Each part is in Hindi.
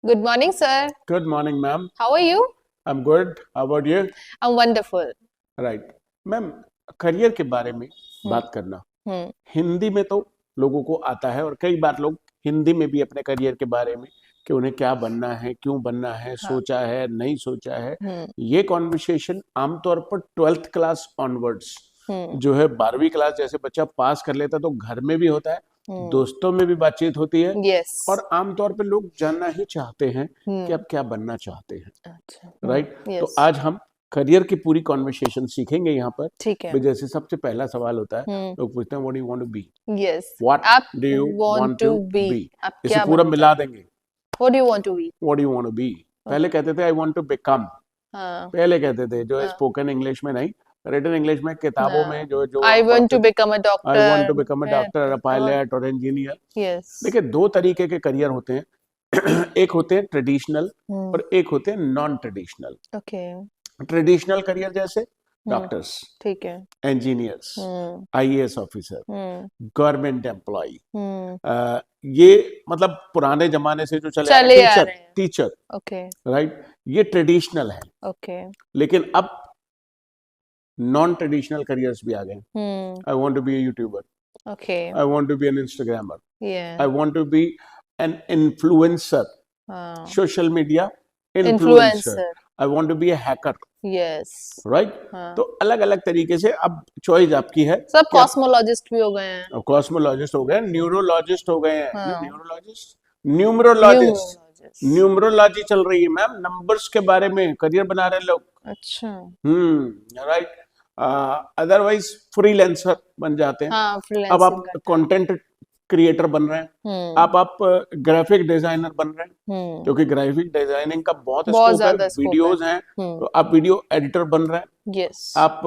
Good morning, sir. Good morning, ma'am. How are you? I'm good. How about you? I'm wonderful. Right. Ma'am, career के बारे में हम्म बात करना हम्म हिंदी में तो लोगों को आता है और कई बार लोग हिंदी में भी अपने करियर के बारे में कि उन्हें क्या बनना है, क्यों बनना है, हाँ सोचा है, नहीं सोचा है। हम्म ये कॉन्वर्सेशन आमतौर पर 12th क्लास ऑनवर्ड्स हम्म जो है 12वीं क्लास जैसे बच्चा पास कर लेता तो घर में भी होता है, हम्म दोस्तों में भी बातचीत होती है यस और आमतौर पर लोग जानना ही चाहते हैं कि हम्म आप क्या बनना चाहते हैं। अच्छा राइट। तो यस आज हम करियर की पूरी कॉन्वर्सेशन सीखेंगे यहाँ पर। ठीक है भी जैसे सबसे पहला सवाल होता है, हम्म लोग पूछते हैं what do you want to be, yes what आप do you want want to to be be. आप इसे क्या पूरा बनना मिला चाहते देंगे। What do you want to be? What do you want to be, पहले Okay. कहते थे आई वांट टू बिकम, हाँ पहले कहते थे, जो हाँ स्पोकन इंग्लिश में नहीं, रिटन इंग्लिश में किताबों में हाँ जो जो I आप want पढ़ते to थे, become a I want doctor to become a doctor, a pilot और इंजीनियर। yes देखिए, दो तरीके के करियर होते हैं एक होते हैं ट्रेडिशनल हम्म और एक होते हैं non traditional. okay traditional career जैसे हम्म डॉक्टर्स, ठीक है इंजीनियर्स, हम्म आईएएस ऑफिसर, हम्म गवर्नमेंट एम्प्लॉय, हम्म ये मतलब पुराने जमाने से जो चले आ रहे हैं, चले आ टीचर रहे हैं टीचर ओके राइट, ये ट्रेडिशनल है। ओके लेकिन अब नॉन ट्रेडिशनल करियर्स भी आ गए। Hmm I want to be a youtuber, okay I want to be an instagrammer, yeah I want to be an influencer, हाँ social media influencer, influencer I want to be a hacker. Yes right. तो हाँ अलग अलग तरीके से अब चॉइस आपकी है सब कि आप कॉस्मोलॉजिस्ट भी हो गए हैं कॉस्मोलॉजिस्ट हो गए, न्यूरोलॉजिस्ट हो गए हैं, हाँ न्यूरोलॉजिस्ट, न्यूमरोलॉजिस्ट, न्यूमरोलॉजिस्ट न्यूमरोलॉजी चल रही है मैम, नंबर्स के बारे में करियर बना रहे हैं लोग। अच्छा राइट। अदरवाइज फ्रीलांसर बन जाते हैं। हाँ अब फ्रीलांसिंग आप करते हैं कंटेंट क्रिएटर बन रहे हैं, हम्म आप ग्राफिक डिजाइनर बन रहे हैं, हम्म क्योंकि ग्राफिक डिजाइनिंग का बहुत बहुत स्कोप है, ज्यादा स्कोप है वीडियोज हैं, तो आप वीडियो एडिटर बन रहे हैं, यस आप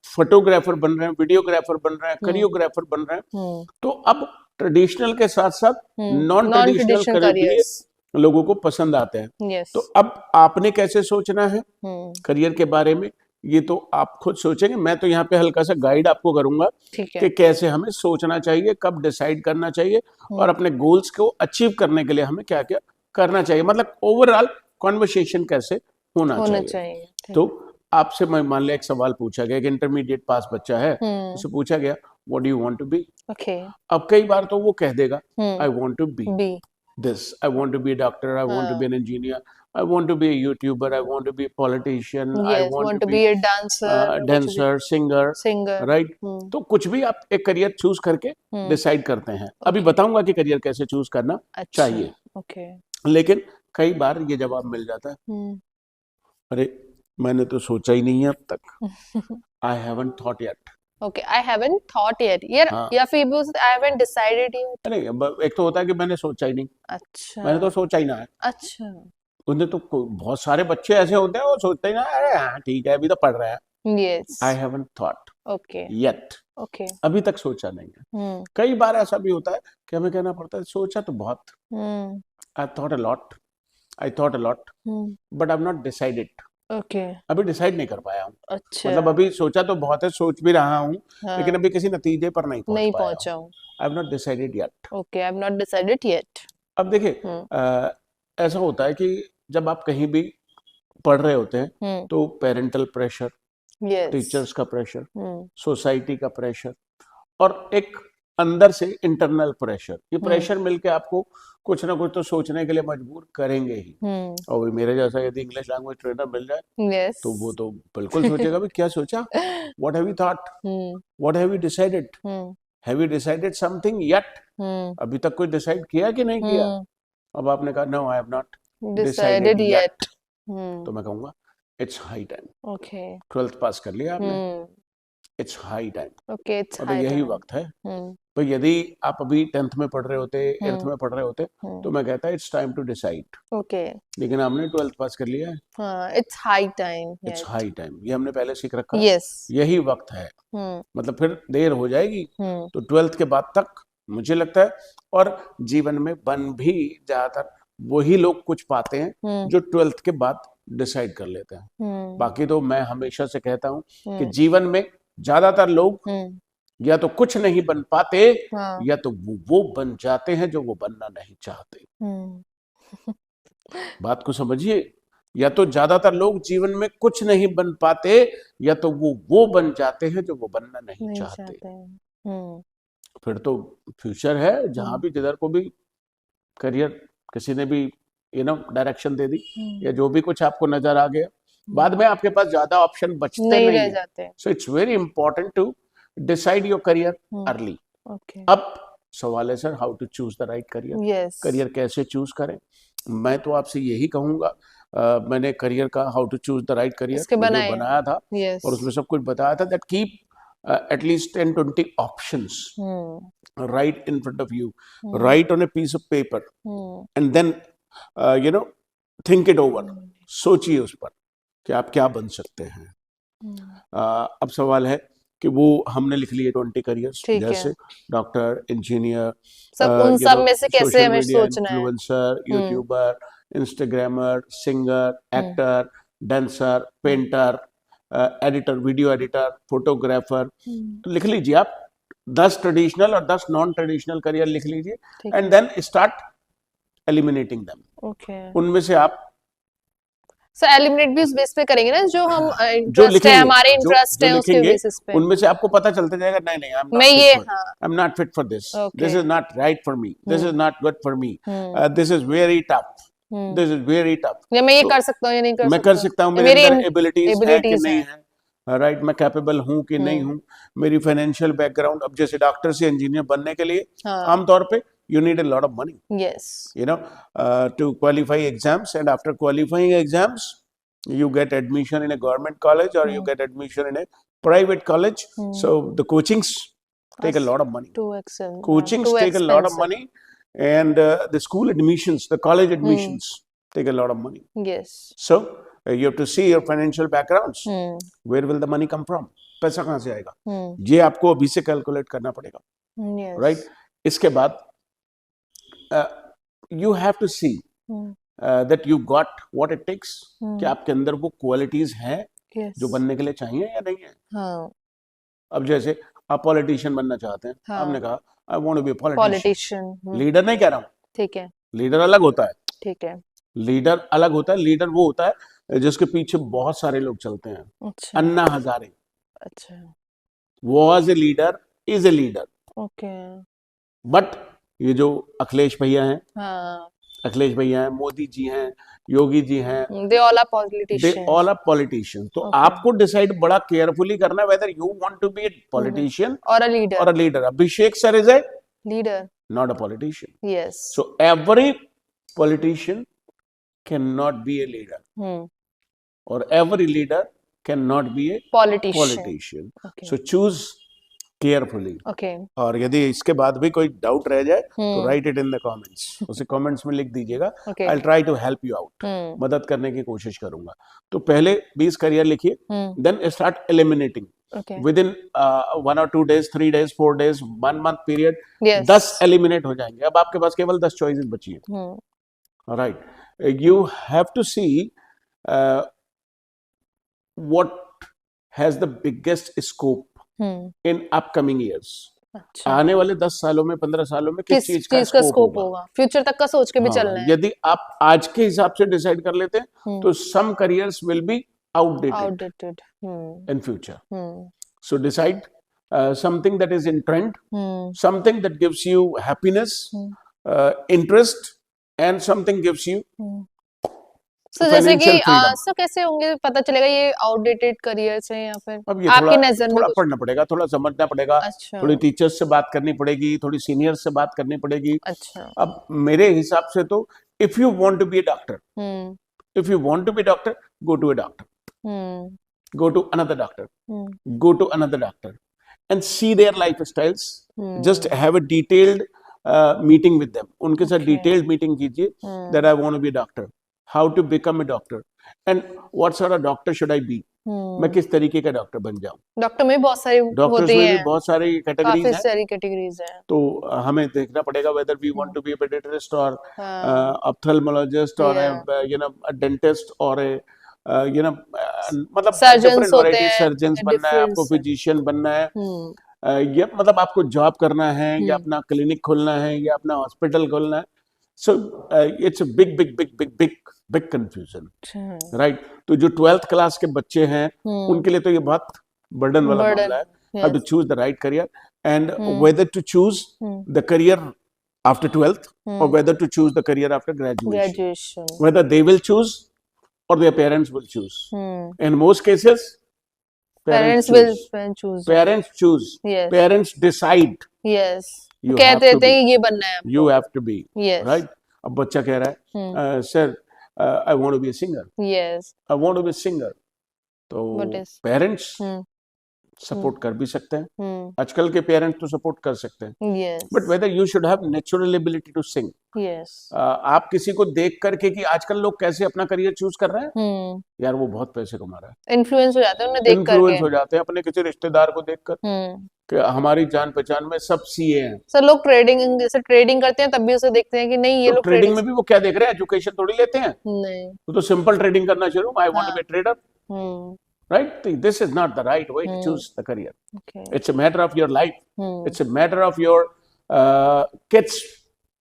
फोटोग्राफर बन रहे हैं, वीडियोग्राफर बन रहे हैं, हम्म करियोग्राफर बन रहे हैं। हम्म तो अब ट्रेडिशनल के साथ साथ non non traditional traditional career भी करियर्स लोगों को पसंद आते हैं। यस तो अब आपने कैसे सोचना है हम्म करियर के बारे में, ये तो आप खुद सोचेंगे। मैं तो यहाँ पे हल्का सा गाइड आपको करूंगा ठीक है कि कैसे हमें सोचना चाहिए, कब डिसाइड करना चाहिए और हम्म अपने गोल्स को अचीव करने के लिए हमें क्या क्या करना चाहिए, मतलब ओवरऑल कॉन्वर्सेशन कैसे होना होना चाहिए। चाहिए ठीक तो आपसे मैं मान लिया एक सवाल पूछा गया, एक इंटरमीडिएट पास बच्चा है, हम्म उसे पूछा गया what do you want to be. Okay अब कई बार तो वो कह देगा I hmm want to be be this, I want to be a doctor, I want to be हाँ an engineer, I want to be a YouTuber, I want to be a politician, I yes want want to to be be a dancer कुछ भी dancer, singer, singer right। Hmm तो कुछ भी आप एक करियर चूज करके हम्म डिसाइड करते हैं, अभी ओके बताऊंगा कि करियर कैसे चूज करना अच्छा चाहिए। ओके लेकिन कई बार ये जवाब मिल जाता है, हम्म अरे मैंने तो सोचा ही नहीं है अब तक, I haven't thought yet. Okay, I haven't thought yet. यार हाँ, या फिर वो I haven't decided yet. अरे एक तो होता है कि मैंने सोचा ही नहीं, अच्छा मैंने तो सोचा ही ना है। अच्छा उन्हें तो बहुत सारे बच्चे ऐसे होते हैं वो सोचते ही ना, अरे हाँ ठीक है अभी तो पढ़ रहा है। आई yes haven't thought okay yet, okay अभी तक सोचा नहीं है। हम्म कई बार ऐसा भी होता है कि हमें कहना पड़ता है सोचा तो बहुत, hmm I thought a lot, I thought a lot, hmm but I have not decided. Okay अभी डिसाइड नहीं कर पाया हूँ, अच्छा मतलब अभी सोचा तो बहुत है, सोच भी रहा हूँ, लेकिन हाँ अभी किसी नतीजे पर नहीं पहुंच नहीं पाया हूँ। पहुंचा हूँ आई have not decided yet. Okay I have not decided yet अब देखिए, हम्म ऐसा होता है कि जब आप कहीं भी पढ़ रहे होते हैं हम्म तो पेरेंटल प्रेशर, यस टीचर्स का प्रेशर, हम्म सोसाइटी का प्रेशर और एक अंदर से इंटरनल प्रेशर, ये हम्म प्रेशर मिलके आपको कुछ ना कुछ तो सोचने के लिए मजबूर करेंगे ही। और वही मेरे जैसा यदि इंग्लिश लैंग्वेज ट्रेनर मिल जाए यस तो वो तो बिल्कुल सोचेगा भी क्या सोचा, what have you thought, hmm what have you decided, hmm have you decided something yet, hmm अभी तक कोई डिसाइड किया कि नहीं किया। हम्म अब आपने कहा no I have not decided decided yet, yet तो मैं कहूंगा it's high time. Okay 12th पास कर लिया आपने, hmm it's high time, okay it's मतलब हाई यही टाइम वक्त है। हम्म तो यदि आप अभी 10th में पढ़ रहे होते, 8th हम्म में पढ़ रहे होते, हम्म तो मैं कहता it's time to decide. Okay लेकिन आपने 12th पास कर लिया है, हाँ it's high time it's yet high time, ये हमने पहले सीख रखा, यस यही वक्त है, हम्म मतलब फिर देर हो जाएगी। हम्म तो 12th के बाद तक मुझे लगता है, और जीवन में बन भी ज्यादातर वही लोग कुछ पाते हैं हम्म जो 12th के बाद डिसाइड कर लेते हैं। हम्म बाकी तो मैं हमेशा से कहता हूँ कि हम्म जीवन में ज्यादातर लोग हम्म या तो कुछ नहीं बन पाते हाँ या तो वो बन जाते हैं जो वो बनना नहीं चाहते। हम्म बात को समझिए। या तो ज्यादातर लोग जीवन में कुछ नहीं बन पाते, या तो वो बन जाते हैं जो वो बनना नहीं नहीं चाहते। चाहते हैं। हम्म फिर तो फ्यूचर है, जहां हम्म भी जिधर को भी करियर किसी ने भी डायरेक्शन दे दी, या हम्म जो भी कुछ आपको नजर आ गया, बाद में आपके पास ज्यादा ऑप्शन बचते नहीं नहीं रह है। जाते। So it's very important to decide your career hmm early. Okay. अब सवाल है sir, how to choose the right career. Yes. Career कैसे चूज करें? मैं तो आपसे यही कहूंगा, मैंने करियर का how to choose the right career इसके वीडियो बनाए। बनाया था, यस। और उसमें सब कुछ बताया था, that keep at least 10-20 options hmm right in front of you, hmm write on a piece of paper, hmm and then you know think it over। सोचिए उस पर कि आप क्या बन सकते हैं। अब सवाल है कि वो हमने लिख लिए 20 करियर्स, ठीक है। जैसे डॉक्टर, इंजीनियर, सब उन सब में से कैसे सोशल हमें मीडिया सोचना है। Influencer, youtuber, instagrammer, singer, hmm actor, dancer, painter, editor, video editor, photographer. तो लिख लीजिए आप 10 ट्रेडिशनल और 10 नॉन ट्रेडिशनल करियर लिख लीजिए, ठीक and then start eliminating them. Okay. उनमें से आप सो एलिमिनेट भी उस बेस पे करेंगे ना, जो हम जो इंटरेस्ट है, लिखेंगे, हमारे जो इंटरेस्ट जो है उसके लिखेंगे, बेसिस पे। उनमें से आपको पता चलता जाएगा, नहीं नहीं, मैं ये हाँ। I am not fit for this, okay. This is not right for me, this is not good for me, hmm this is very tough, hmm this is very tough. या मैं ये तो कर सकता हूँ या नहीं कर मैं कर सकता। सकता हूँ, ये मेरे मेरी अंदर एबिलिटीज है कि एबिलिटीज नहीं है। है, राइट, मैं कैपेबल हूँ कि नहीं हूँ, मेरी फाइनेंशियल बैकग्राउंड। अब जैसे डॉक्टर से इंजीनियर बनने के लिए हाँ। आमतौर पे you need a lot of money, yes. to qualify exams, and after qualifying exams you get admission in a government college, or you get admission in a private college. So the coachings take a lot of money, Too expensive. coachings Too take a lot of expensive. money, and the school admissions, the college admissions take a lot of money. Yes. So you have to see your financial backgrounds, where will the money come from, पैसा कहाँ से आएगा, ये आपको अभी से कैलकुलेट करना पड़ेगा, Yes. राइट। इसके बाद you have to see that you got what it takes, कि आपके अंदर वो क्वालिटीज हैं Yes. जो बनने के लिए चाहिए या नहीं है। हाँ। अब जैसे आप पॉलिटिशियन बनना चाहते हैं, हाँ। आपने कहा I want to be a politician. Politician. Leader नहीं कह रहा हूँ, ठीक है। लीडर अलग होता है, ठीक है। लीडर अलग होता है। लीडर वो होता है जिसके पीछे बहुत सारे लोग चलते हैं। अच्छा। अन्ना हजारे अच्छा। Was a leader, is a leader, okay. But ये जो अखिलेश भैया हैं, हाँ। अखिलेश भैया हैं, मोदी जी हैं, योगी जी हैं, They all are the politicians. All are politician. तो Okay. आपको डिसाइड बड़ा केयरफुली करना है whether you want to be a politician Or a leader. और a leader. Abhishek sir is a Leader. Not a politician. Yes. So every politician can not be a leader, और every leader can not be a Politician. Politician. Okay. So choose carefully. Okay. और यदि इसके बाद भी कोई डाउट रह जाए तो right it in the comments, उसे कमेंट्स में लिख दीजिएगा। Okay. I try to help you out, मदद करने की कोशिश करूंगा। तो पहले 20 करियर लिखिए, then start eliminating Okay. Within 1 or 2 days, 3 days, 4 days, 1 month period, Yes. 10 eliminate हो जाएंगे। अब आपके पास केवल 10 चॉइसेस बची हैं, right. You have to see what has the biggest scope in upcoming years. अच्छा। आने वाले 10 सालों में, 15 सालों में किस चीज का स्कोप होगा, फ्यूचर तक का सोच के भी हाँ, चलना है। यदि आप आज के हिसाब से डिसाइड कर लेते हैं तो some careers will be outdated in future. So decide something that is in trend, something that gives you happiness, interest, and something gives you जैसे कि financial freedom. सो कैसे होंगे पता चलेगा ये आउटडेटेड करियर्स हैं या फिर अब ये आपकी नजर में थोड़ा कुछ? पढ़ना पड़ेगा, थोड़ा समझना पड़ेगा, अच्छा। थोड़ी टीचर्स से बात करनी पड़ेगी, थोड़ी सीनियर्स से बात करनी पड़ेगी। अच्छा। अब मेरे हिसाब से तो if you want to be a doctor, if you want to be doctor, go to a doctor, go to another doctor, go to another doctor and see their lifestyles, just have a detailed meeting with them, उनके साथ detailed meeting कीजिए, that I want to be a doctor, how to become a doctor, and what sort of doctor should I be, मैं किस तरीके का डॉक्टर बन जाऊं। डॉक्टर में बहुत सारी डॉक्टर्स में भी बहुत सारी कैटेगरीज हैं, काफी सारी कैटेगरीज हैं, तो हमें देखना पड़ेगा whether we want to be a pediatrist or ophthalmologist or a dentist or a मतलब डिफरेंट वैरायटी, सर्जन्स बनना है आपको, फिजिशियन बनना है, या मतलब आपको जॉब करना है, या अपना क्लिनिक खोलना है, या अपना हॉस्पिटल खोलना है। So it's a big confusion, right? तो जो 12th क्लास के बच्चे हैं उनके लिए तो ये बहुत बर्डन वाला मामला है. How to choose the right career and whether to choose the career after 12th or whether to choose the career after graduation. Whether they will choose or their parents will choose. In most cases, parents choose. Parents choose. Yes. Parents decide. Yes. कहते थे ये बनना है आपको. You have to be. Yes. Right? अब बच्चा कह रहा है, sir, I want to be a singer. Yes. I want to be a singer. तो parents सपोर्ट कर भी सकते हैं. आजकल के पेरेंट्स तो सपोर्ट कर सकते हैं. But whether you should have natural ability to sing. आप किसी को देख करके कि आजकल लोग कैसे अपना करियर चूज कर रहे हैं, यार वो बहुत पैसे कमा रहा है, इन्फ्लुएंस हो जाते हैं उन्हें देख करके. इन्फ्लुएंस हो जाते हैं अपने किसी रिश्तेदार को देखकर कि हमारी जान पहचान में सब सीए हैं. सर लोग ट्रेडिंग जैसे ट्रेडिंग करते हैं तब भी उसे देखते हैं कि नहीं ये लोग ट्रेडिंग में भी वो क्या देख रहे हैं, एजुकेशन थोड़ी लेते हैं. नहीं, तो सिंपल ट्रेडिंग करना शुरू. I want to be trader. Right? This is not the right way to choose the career. Okay. It's a matter of your life. It's a matter of your kids'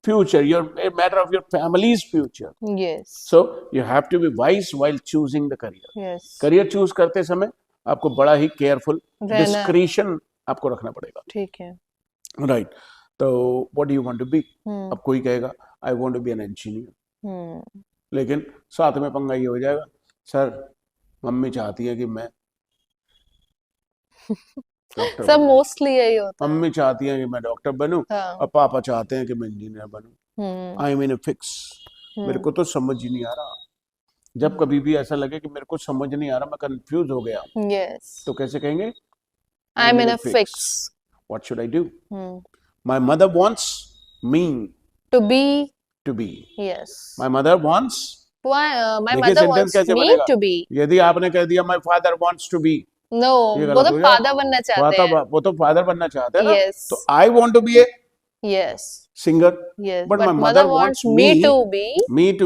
future. A matter of your family's future. Yes. So you have to be wise while choosing the career. Yes. Career choose करते समय आपको बड़ा ही careful, discretion आपको रखना पड़ेगा. ठीक है. Right. तो what do you want to be? अब कोई कहेगा I want to be an engineer. लेकिन साथ में पंगा ये हो जाएगा, सर मम्मी चाहती है कि मैं डॉक्टर सब मोस्टली यही होता है. मम्मी चाहती है कि मैं डॉक्टर बनूं. और पापा चाहते हैं कि मैं इंजीनियर बनूं. I am in a fix. मेरे को तो समझ ही नहीं आ रहा. जब कभी भी ऐसा लगे कि मेरे को समझ नहीं आ रहा, मैं कंफ्यूज हो गया, तो कैसे कहेंगे I am in a fix. What should I do? My mother wants me to be. Yes. My mother wants my mother wants me to be. यदि आपने कह दिया my father wants to be, no, वो तो फादर बनना चाहते हैं. वो तो फादर बनना चाहते हैं ना. Yes. तो I want to be a singer. Yes. But my mother wants me to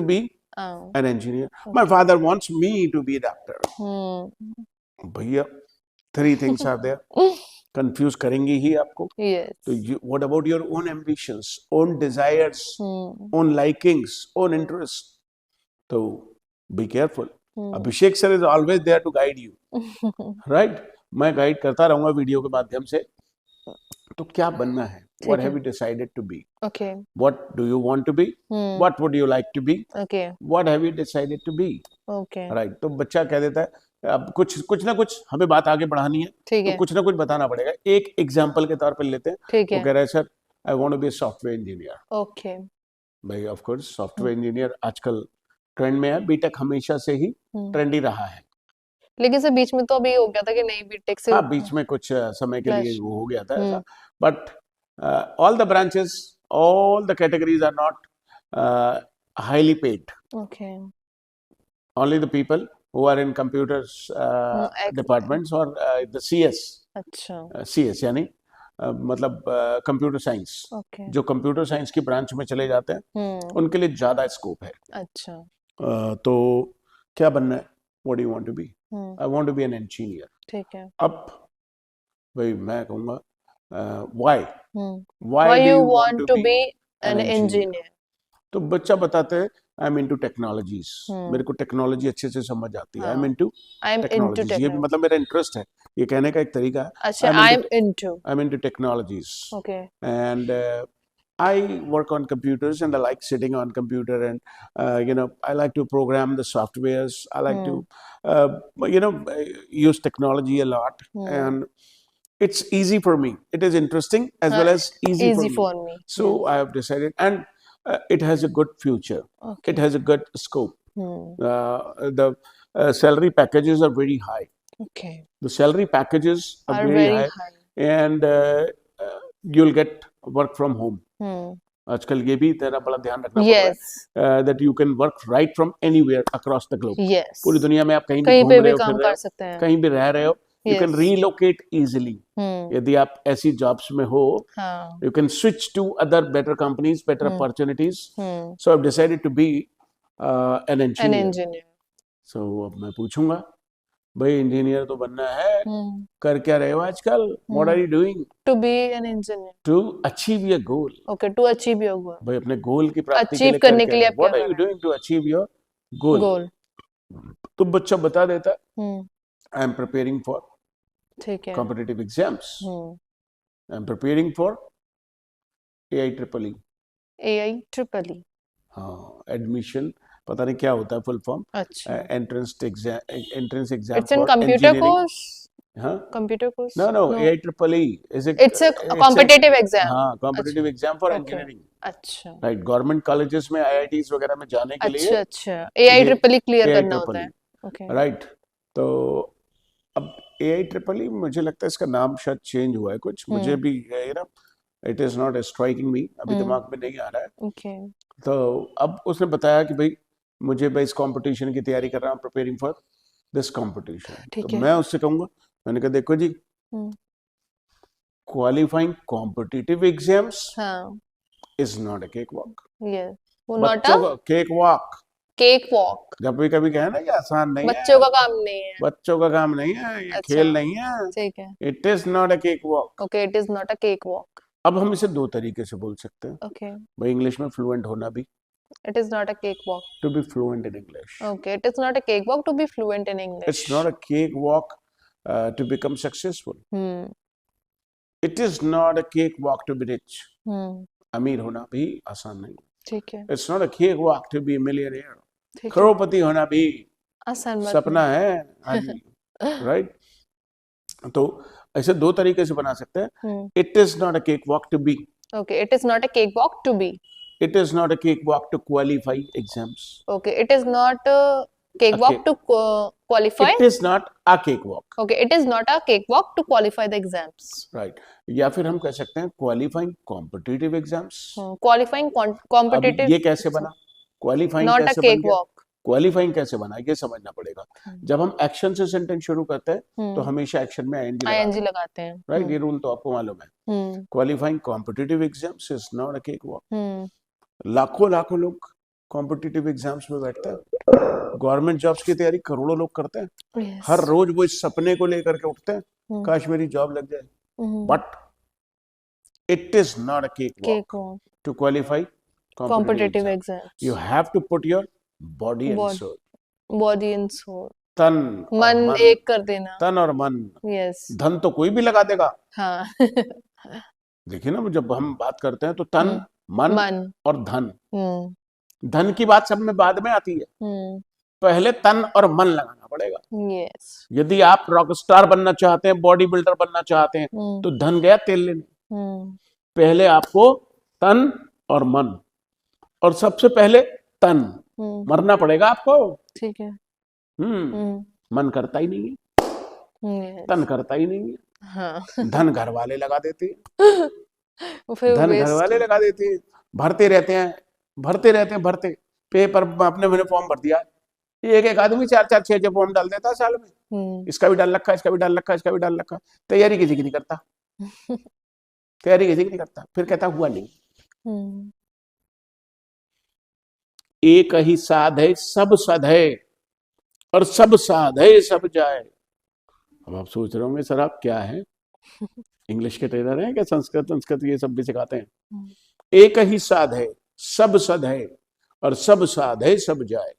be an engineer. My father wants me to be a doctor. भैया 3 things are there. कंफ्यूज करेंगी ही आपको. तो what about your own ambitions, own desires, own likings, own interests? So be careful. Abhishek sir is always there to guide you. Right? मैं गाइड करता रहूंगा वीडियो के माध्यम से. तो क्या बनना है? What have you decided to be? Okay. What do you want to be? What would you like to be? Okay. What have you decided to be? Okay. Right. तो बच्चा कह देता है अब कुछ ना कुछ हमें बात आगे बढ़ानी है, तो कुछ ना कुछ बताना पड़ेगा. एक एग्जाम्पल के तौर पर लेते हैं. वो कह रहा है sir I want to be a software engineer. Okay भाई ऑफ कोर्स सॉफ्टवेयर इंजीनियर आजकल ट्रेंड में है. बीटेक हमेशा से ही ट्रेंडी रहा है. लेकिन सर बीच में तो अभी हो गया था कि नहीं बीटेक से. हाँ, बीच में कुछ समय के लिए वो हो गया था ऐसा. But all the branches, all the categories are not highly paid. Okay. Only the people who are in computers departments or the CS. अच्छा. CS यानी मतलब कंप्यूटर साइंस. जो कंप्यूटर साइंस की ब्रांच में चले जाते हैं उनके लिए ज्यादा स्कोप है. अच्छा. तो क्या बनना है? What do you want to be? I want to be an engineer. ठीक है. अब भाई मैं कहूँगा why? Why you want to be an engineer? तो बच्चा बताते हैं आई एम इनटू टेक्नोलॉजीज. मेरे को टेक्नोलॉजी अच्छे से समझ आती है. I am into technologies. ये भी मतलब मेरा इंटरेस्ट है. ये कहने का एक तरीका है. अच्छा. I am into technologies. Okay. And I work on computers and I like sitting on computer and I like to program the softwares. I like to use technology a lot and it's easy for me. It is interesting as well as easy for me. So I have decided and it has a good future. Okay. It has a good scope. The salary packages are very high. Okay. The salary packages are very high. And you'll get work from home. आजकल ये भी तेरा बड़ा ध्यान रखना पड़ता है that you can work right from anywhere across the globe. Yes. पूरी दुनिया में आप कहीं भी घूम रहे हो, काम कर सकते हैं, कहीं भी रह रहे हो. You can relocate easily. यदि आप ऐसी jobs में हो, you can switch to other better companies, better opportunities. So I've decided to be an engineer. An engineer. So अब मैं पूछूंगा भाई इंजीनियर तो बनना है, हम्म कर क्या रहे हो आजकल? What are you doing to be an engineer to achieve your goal? Okay to achieve your goal भाई अपने गोल की प्राप्ति के अचीव लिए कर करने क्या के लिए रहे आप हो? क्या व्हाट आर कर यू रहे डूइंग टू अचीव योर हैं गोल? गोल तो बच्चा बता देता, hmm I am preparing for ठीक है competitive exams, hmm I am preparing for AI triple E. AI triple E हाँ, एडमिशन, पता नहीं क्या होता है फुल फॉर्म, अच्छा entrance exam it's in for computer engineering. Course हाँ, computer course no no, no AI triple E is it's a competitive exam हाँ, कॉम्पिटिटिव अच्छा एग्जाम फॉर ओके इंजीनियरिंग। अच्छा राइट, गवर्नमेंट कॉलेजेस में आईआईटीज वगैरह में जाने के लिए अच्छा अच्छा AI ये ट्रिपल ई क्लियर एआई करना ट्रिपल होता ई। है ओके राइट, तो अब एआई ट्रिपल ई, मुझे लगता है इसका नाम शायद चेंज हुआ है कुछ, मुझे भी you know it is not striking me, अभी दिमाग में नहीं आ रहा है। ओके तो अब उसने बताया कि भाई मुझे मैं इस कंपटीशन की तैयारी कर रहा हूँ, प्रिपेयरिंग फॉर दिस कंपटीशन। तो ठीक है मैं उससे कहूंगा, मैंने कहा देखो जी, हम्म, क्वालिफाइंग कॉम्पिटिटिव एग्जाम्स हाँ is not a cake walk. Yes वो नॉट अ बच्चों का केक वॉक, केक वॉक जब भी कभी कहे ना कि आसान नहीं बच्चों है, का काम नहीं है बच्चों का काम नहीं है, ये अच्छा खेल नहीं है, ठीक है it is not a cake walk. Okay it is not a cake walk अब हम इसे दो तरीके से बोल सकते हैं, ओके भाई इंग्लिश में फ्लुएंट होना भी, it is not a cake walk to be fluent in English. Okay it is not a cake walk to be fluent in it's English not a cake walk to become successful. Hmm it is not a cake walk to be rich. Hmm अमीर होना भी आसान नहीं। ठीक है it's not a cake walk to be millionaire. ठीक है करोड़पति होना भी आसान बात सपना है आदमी। नहीं राइट, तो ऐसे दो तरीके से बना सकते हैं। It is not a cake walk to be, okay it is not a cake walk to be it is not a cakewalk to qualify exams. Okay it is not a cake A walk cake, to qualify it is not a cakewalk, okay it is not a cake walk to qualify the exams right? या फिर हम कह सकते हैं qualifying competitive exams. क्वालिफाइंग अब कॉम्पिटिटिव ये कैसे बना, क्वालिफाइंग नॉट अ कैसे बन केक गया, वॉक क्वालिफाइंग कैसे बना, ये समझना पड़ेगा। जब हम एक्शन से सेंटेंस शुरू करते हैं तो हमेशा एक्शन में आईएनजी लगाते आईएनजी हैं। लगाते हैं राइट, ये रूल तो आपको मालूम है। Qualifying competitive exams is not a cake walk. लाखों लाखों लोग कॉम्पिटिटिव एग्जाम्स में बैठते हैं, गवर्नमेंट जॉब्स की तैयारी करोड़ों लोग करते हैं। यस हर रोज वो इस सपने को लेकर के उठते हैं, काश मेरी जॉब लग जाए। But it is not a cake cake walk walk to qualify competitive competitive exam. Exams you have to put your body and soul, body and soul तन और मन मन, एक कर देना तन और मन। यस धन तो कोई भी लगा देगा। हाँ देखिए ना, जब हम बात करते हैं तो तन, मन मन और धन, हम्म धन की बात सब में बाद में आती है, पहले तन और मन लगाना पड़ेगा। यस यदि आप रॉक स्टार बनना चाहते हैं, बॉडी बिल्डर बनना चाहते हैं, तो धन गया तेल लेने, पहले आपको तन और मन, और सबसे पहले तन, मरना पड़ेगा आपको। ठीक है मन करता ही नहीं है, तन करता ही नहीं है, हाँ धन घर वाले लगा देते हैं, वो फिर धन घर वेस्ट वाले लगा देते हैं, भरते रहते हैं, भरते रहते हैं, भरते पेपर अपने मैंने फॉर्म भर दिया, एक एक आदमी 4 4 6 6 फॉर्म डाल देता है साल में, इसका भी डाल रखा, इसका भी डाल रखा, इसका भी डाल रखा, तैयारी किसी की नहीं करता, तैयारी किसी की नहीं करता, फिर कहता हुआ नहीं। एक ही साध है सब सध है, और सब साध है सब जाए। अब आप सोच रहे होंगे सर आप क्या है, इंग्लिश के ट्रेनर हैं क्या, संस्कृत संस्कृत ये सब भी सिखाते हैं। एक ही साध है सब सध है, और सब साध है सब जाए।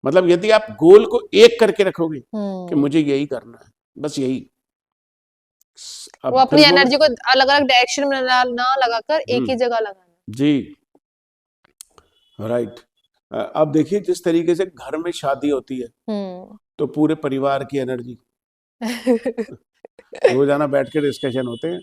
मतलब यदि आप गोल को एक करके रखोगे कि मुझे यही करना है, बस यही, वो अपनी एनर्जी को अलग अलग डायरेक्शन में ना लगाकर एक ही जगह लगाना। जी राइट। अब देखिए जिस तरीके से घर में शादी होती है तो पूरे परिवार की एनर्जी रोजाना बैठ के डिस्कशन होते हैं,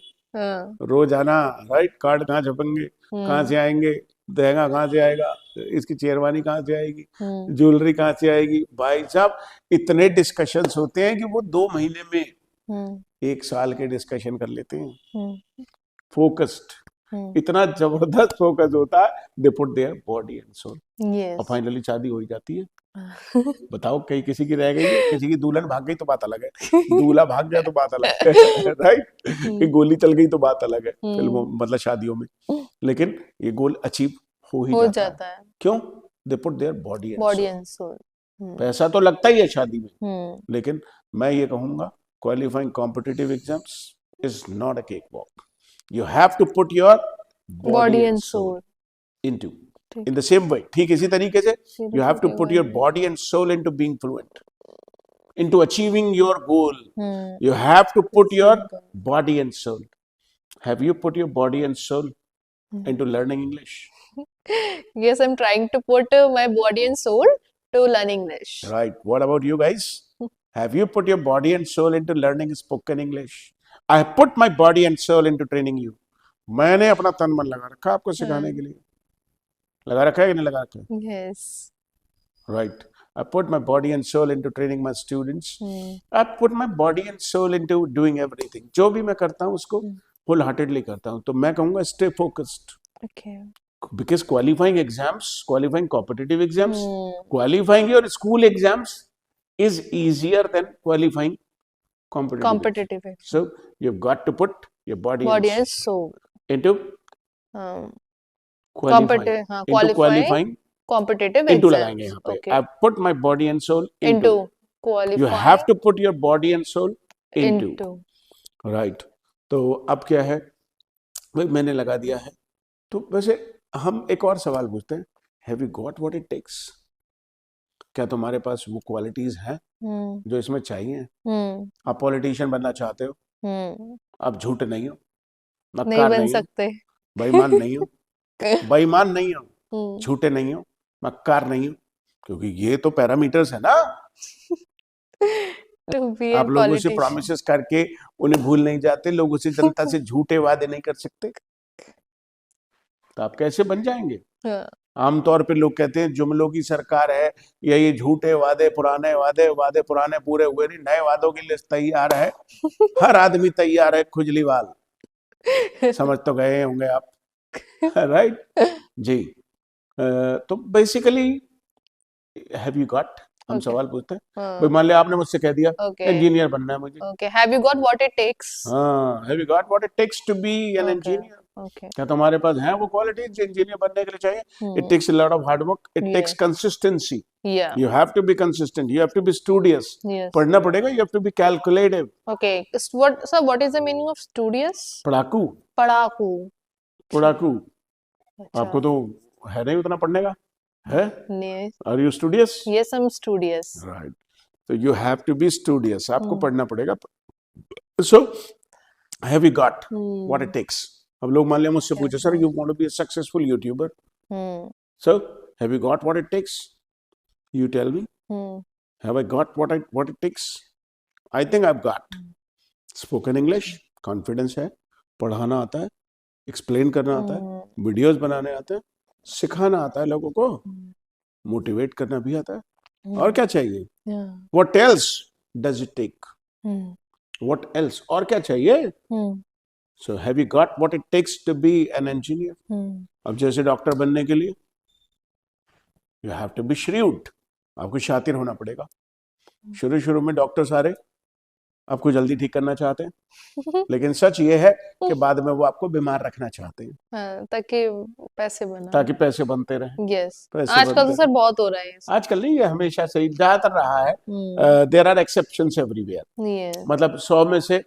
रोजाना, राइट, कार्ड कहाँ छपेंगे, कहाँ से आएंगे, लहंगा कहाँ से आएगा, इसकी शेरवानी कहाँ से आएगी, ज्वेलरी कहाँ से आएगी। भाई साहब इतने डिस्कशंस होते हैं कि वो 2 महीने में 1 साल के डिस्कशन कर लेते हैं। फोकस्ड, इतना जबरदस्त फोकस होता है, they put their body and soul, और फाइनली शादी हो ही जाती है। बताओ कहीं किसी की रह गई है, किसी की दुल्हन भाग गई तो बात अलग है, दूल्हा भाग गया तो बात अलग है, राइट, कि गोली चल गई तो बात अलग है फिल्मों मतलब शादियों में, लेकिन ये गोल अचीव हो ही जाता है। क्यों? They put their body and soul. पैसा तो लगता ही है शादी में, लेकिन मैं ये कहूंगा qualifying competitive exams is not a cake walk. You have to put your body and soul into in the same way. ठीक इसी तरीके से you have to put your body and soul into being fluent, into achieving your goal. You have to put your body and soul. Have you put your body and soul into learning English? Yes, I'm trying to put my body and soul to learn English. Right. What about you guys? Have you put your body and soul into learning spoken English? I have put my body and soul into training you. मैंने अपना तन मन लगा रखा आपको सिखाने के लिए. लगा रखा है कि नहीं लगा रखा है? Yes. Right. I put my body and soul into training my students. I put my body and soul into doing everything. जो भी मैं करता हूँ उसको full heartedly करता हूँ. तो मैं कहूँगा stay focused. Okay. Because qualifying exams, qualifying competitive exams, qualifying your school exams is easier than qualifying competitive exams. So you've got to put your body and soul into qualifying competitive into exams. लगाएंगे यहाँ पे. I've put my body and soul into qualifying. You have to put your body and soul into. Right. तो अब क्या है, भाई मैंने लगा दिया है. तो वैसे हम एक और सवाल पूछते हैं, Have you got what it takes? क्या तुम्हारे पास वो क्वालिटीज हैं जो इसमें चाहिए? आप पॉलिटिशियन बनना चाहते हो, आप झूठ नहीं हो, नहीं बन सकते, बेईमान नहीं हो, बेईमान नहीं हो, झूठे नहीं हो, मक्कार नहीं हो, क्योंकि ये तो पैरामीटर्स है ना. आप लोगों से प्रॉमिसेस करके उन्हें भूल नहीं जाते, लोगों से जनता से झूठे वादे नहीं कर सकते, तो आप कैसे बन जाएंगे? आमतौर पे लोग कहते हैं जुमलों की सरकार है, या ये झूठे वादे वादे पुराने पूरे हुए नहीं, नए वादों की लिस्ट तैयार है, हर आदमी तैयार है, खुजलीवाल. समझ तो गए होंगे आप. राइट जी. तो बेसिकली हैव यू गॉट, हम सवाल पूछते हैं. भाई मान लिया आपने मुझसे कह दिया इंजीनियर बनना है मुझे. Okay, have you got what it takes? हाँ, have you got what it takes to be an engineer? क्या तुम्हारे पास है वो क्वालिटीज जो इंजीनियर बनने के लिए चाहिए? It takes a lot of hard work, it takes consistency. You have to be consistent, you have to be studious. पढ़ना पड़ेगा, you have to be calculative. Okay, what is the meaning of studious? पढ़ाकू. आपको तो है नहीं उतना पढ़ने का, है? Are you studious? Yes, I'm studious. Right. So you have to be studious. आपको पढ़ना पड़ेगा. So have you got what it takes? अब लोग मान लिया मुझसे पूछे, sir you want to be a successful YouTuber? So have you got what it takes? You tell me. Have I got what it takes? I think I've got spoken English, confidence है, पढ़ाना आता है, explain करना आता है, videos बनाने आते हैं, सिखाना आता है लोगों को, मोटिवेट करना भी आता है. और क्या चाहिए? What else does it take? What else? और क्या चाहिए? So have you got what it takes to be an engineer? अब जैसे डॉक्टर बनने के लिए you have to be shrewd. आपको शातिर होना पड़ेगा. शुरू में डॉक्टर सारे आपको जल्दी ठीक करना चाहते हैं, लेकिन सच ये है कि बाद में वो आपको बीमार रखना चाहते हैं, ताकि पैसे बनते रहें. यस, आजकल तो सर बहुत हो रहा है. आजकल नहीं, ये हमेशा से ज्यादातर रहा है. There are exceptions everywhere. मतलब 100 में से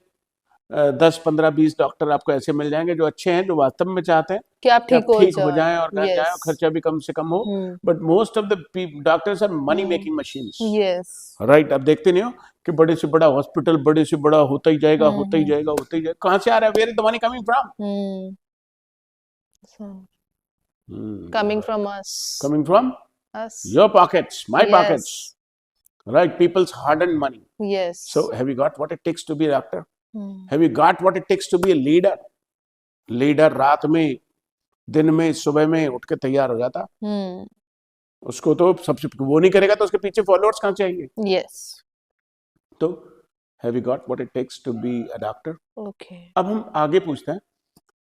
10, 15, 20 डॉक्टर आपको ऐसे मिल जाएंगे जो अच्छे हैं, जो वास्तव में चाहते हैं कि आप ठीक हो जाएं और घर जाएं और खर्चा भी कम से कम हो. But most of the doctors are money making machines. Right. अब देखते नहीं हो कि बड़े से बड़ा हॉस्पिटल बड़े से बड़ा होता ही जाएगा. कहाँ से आ रहा है? Where is the money coming from? Coming from us. Coming from us. Your pockets, my pockets. Right, people's hard-earned money. Yes. So have you got what it takes to be a doctor? Have you got what it takes to be a leader? Leader रात में, दिन में, सुबह में उठ के तैयार हो जाता. उसको तो सबसे वो नहीं करेगा तो उसके पीछे फॉलोअर्स कहाँ चाहिए? Yes. तो have you got what it takes to be a doctor? Okay. अब हम आगे पूछते हैं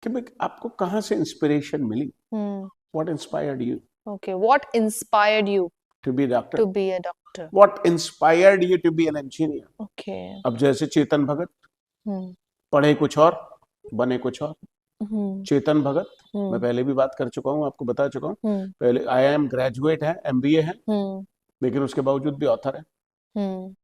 कि भाई आपको कहाँ से इंस्पिरेशन मिली? What inspired you? Okay. What inspired you to be a doctor? To be a doctor. What inspired you to be an engineer? Okay. अब जैसे चेतन भगत पढ़े कुछ और बने कुछ और. चेतन भगत मैं पहले भी बात कर चुका हूँ, आपको बता चुका हूँ. पहले IIM ग्रेजुएट है, MBA है, लेकिन उसके बावजूद भी ऑथर है। हम्म।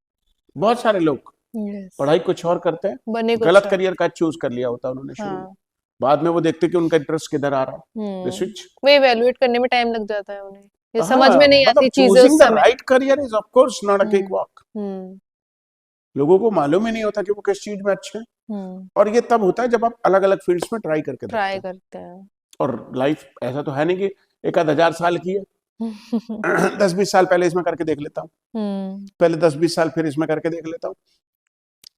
बहुत सारे लोग Yes. पढ़ाई कुछ और करते हैं, बने कुछ गलत और। करियर का चूज कर लिया होता है उन्होंने शुरू में, हाँ। बाद में वो देखते कि उनका इंटरेस्ट किधर आ रहा है, दे स्विच। वो इवैल्यूएट करने में टाइम लग जाता है उन्हें, ये हाँ, समझ में नहीं आती मतलब चीजें चूजिंग उस द समय। Right career is of course not a cake hmm. Walk. Hmm. लोगों को मालूम ही नहीं होता कि वो किस चीज में अच्छे हैं, और ये तब होता है जब आप अलग अलग फील्ड्स में ट्राई करके देखते ट्राई हैं। करते हैं। और लाइफ ऐसा तो है नहीं कि एक आध हजार साल की है, 10-20 साल पहले इसमें करके देख लेता हूँ, पहले 10-20 साल फिर इसमें करके देख लेता हूँ,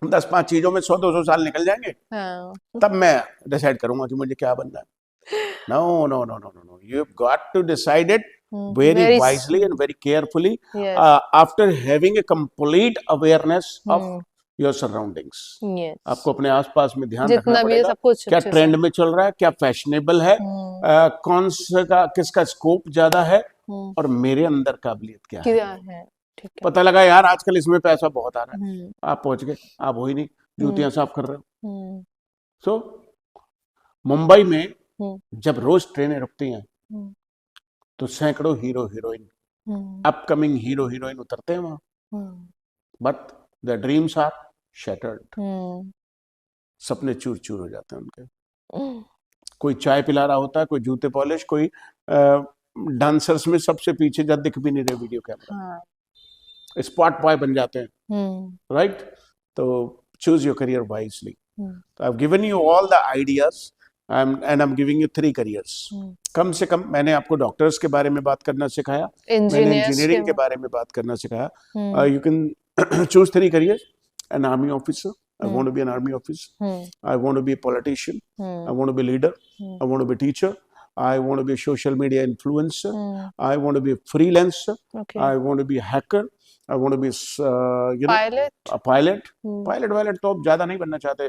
10-5 चीजों में 100-200 साल निकल जाएंगे, हाँ। तब मैं डिसाइड करूंगा कि मुझे क्या बनना है। No, no, no, no, no, no. You've got to decide it very Very wisely and very carefully, Yes. after having a complete awareness of your surroundings. Yes. आपको अपने आसपास में ध्यान रखना जितना भी है पड़ेगा, सब कुछ क्या अच्छे से। ट्रेंड में चल रहा है, क्या फैशनेबल है, कौन सा का किसका स्कोप ज्यादा है, और मेरे अंदर काबिलियत क्या क्या है। है, ठीक है। पता लगा यार आजकल इसमें पैसा बहुत आ रहा है, आप पहुंच गए, आप हो ही नहीं, जूतियां साफ कर रहे हो। सो मुंबई में जब रोज ट्रेनें रुकती हैं तो सैकड़ों hero heroine, upcoming hero heroine उतरते हैं वहां, but the dreams are shattered. सपने चूर चूर हो जाते हैं उनके। कोई चाय पिला रहा होता है, कोई जूते पॉलिश, कोई डांसर्स में सबसे पीछे जब दिख भी नहीं रहे वीडियो कैमरा, स्पॉट बॉय बन जाते हैं, राइट। तो choose your career wisely. I have given you all the ideas and I'm giving you 3 careers. कम से कम मैंने आपको डॉक्टर्स के बारे में बात करना सिखाया, मैंने इंजीनियरिंग के बारे में बात करना सिखाया। You can choose 3 careers. An army officer, I want to be an army officer. I want to be a politician. I want to be a leader. I want to be a teacher. I want to be a social media influencer. I want to be a freelancer. I want to be a hacker. I want to be a pilot. Pilot तो अब ज्यादा नहीं बनना चाहते,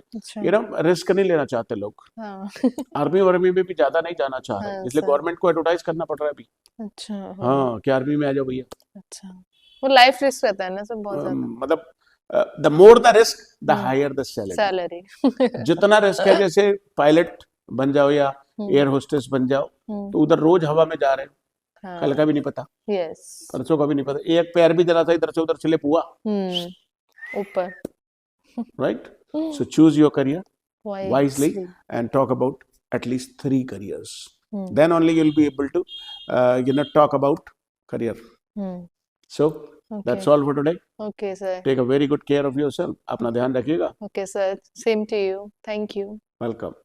रिस्क नहीं लेना चाहते लोग। आर्मी वार्मी में भी ज्यादा नहीं जाना चाह रहे, इसलिए गवर्नमेंट को एडवर्टाइज करना पड़ रहा है अभी। अच्छा। हाँ, कि आर्मी में आ जाओ भैया। अच्छा, वो लाइफ रिस्क रहता है ना सब बहुत ज्यादा। मतलब the more the risk the higher the salary. जितना रिस्क है, जैसे पायलट बन जाओ या एयर होस्टेस बन जाओ, तो उधर रोज हवा में जा रहे हैं, कल का भी नहीं पता, परसों का भी नहीं पता, एक पैर भी जरा सा इधर से उधर चले पुआ ऊपर, right? So choose your career wisely and talk about at least 3 careers. Then only you'll be able to talk about career. So that's all for today. Okay, sir. Take a very good care of yourself. अपना ध्यान रखिएगा। Okay, sir. Same to you. Thank you. Welcome.